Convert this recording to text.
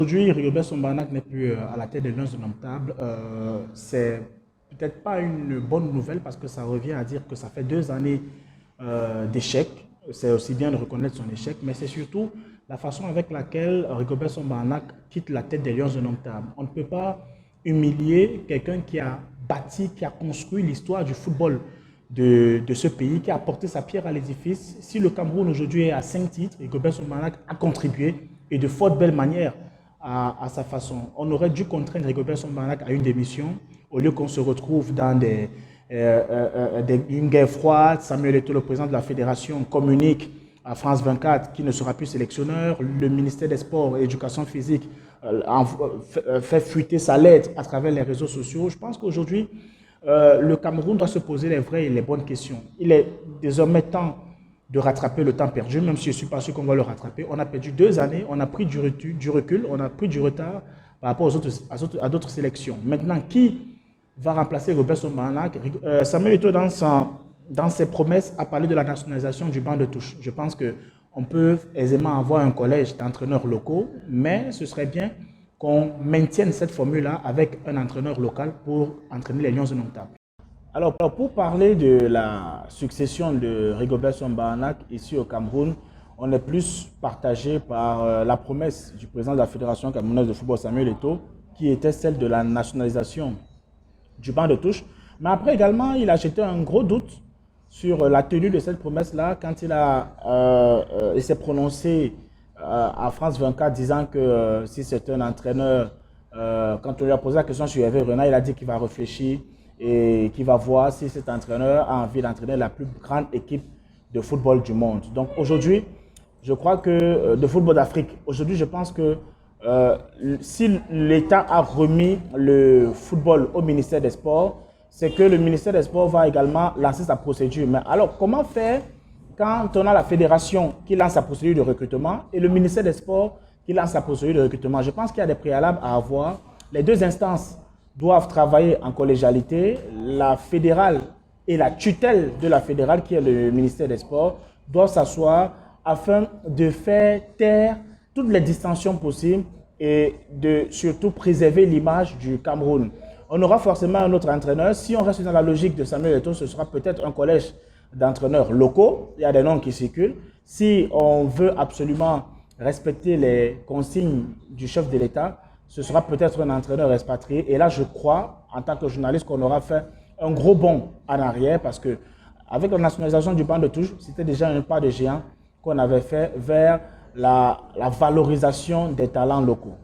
Aujourd'hui, Rigobert Song n'est plus à la tête des Lions indomptables. C'est peut-être pas une bonne nouvelle parce que ça revient à dire que ça fait 2 années d'échec. C'est aussi bien de reconnaître son échec, mais c'est surtout la façon avec laquelle Rigobert Song quitte la tête des Lions indomptables. On ne peut pas humilier quelqu'un qui a bâti, qui a construit l'histoire du football de ce pays, qui a apporté sa pierre à l'édifice. Si le Cameroun aujourd'hui est à 5 titres, Rigobert Song a contribué et de fort belle manière à sa façon. On aurait dû contraindre Rigobert Song à une démission au lieu qu'on se retrouve dans une guerre froide. Samuel Eto'o, le président de la fédération, communique à France 24 qui ne sera plus sélectionneur. Le ministère des Sports et Éducation physique fait fuiter sa lettre à travers les réseaux sociaux. Je pense qu'aujourd'hui, le Cameroun doit se poser les vraies et les bonnes questions. Il est désormais temps de rattraper le temps perdu, même si je ne suis pas sûr qu'on va le rattraper. On a perdu 2 années, on a pris du recul, on a pris du retard par rapport à d'autres sélections. Maintenant, qui va remplacer Rigobert Song? Samuel Eto'o, dans ses promesses, a parlé de la nationalisation du banc de touche. Je pense qu'on peut aisément avoir un collège d'entraîneurs locaux, mais ce serait bien qu'on maintienne cette formule-là avec un entraîneur local pour entraîner les Lions indomptables. Alors, pour parler de la succession de Rigobert Song ici au Cameroun, on est plus partagé par la promesse du président de la Fédération camerounaise de football, Samuel Eto'o, qui était celle de la nationalisation du banc de touche. Mais après également, il a jeté un gros doute sur la tenue de cette promesse-là quand il s'est prononcé à France 24 disant que si c'est un entraîneur, quand on lui a posé la question sur Hervé Renard, il a dit qu'il va réfléchir et qui va voir si cet entraîneur a envie d'entraîner la plus grande équipe de football du monde. Donc aujourd'hui, je crois que de football d'Afrique, aujourd'hui je pense que si l'État a remis le football au ministère des Sports, c'est que le ministère des Sports va également lancer sa procédure. Mais alors comment faire quand on a la fédération qui lance sa procédure de recrutement et le ministère des Sports qui lance sa procédure de recrutement? Je pense qu'il y a des préalables à avoir. Les deux instances doivent travailler en collégialité. La fédérale et la tutelle de la fédérale, qui est le ministère des Sports, doivent s'asseoir afin de faire taire toutes les distensions possibles et de surtout préserver l'image du Cameroun. On aura forcément un autre entraîneur. Si on reste dans la logique de Samuel Eto'o, ce sera peut-être un collège d'entraîneurs locaux. Il y a des noms qui circulent. Si on veut absolument respecter les consignes du chef de l'État, ce sera peut-être un entraîneur expatrié. Et là, je crois, en tant que journaliste, qu'on aura fait un gros bond en arrière parce que avec la nationalisation du banc de touche, c'était déjà un pas de géant qu'on avait fait vers la valorisation des talents locaux.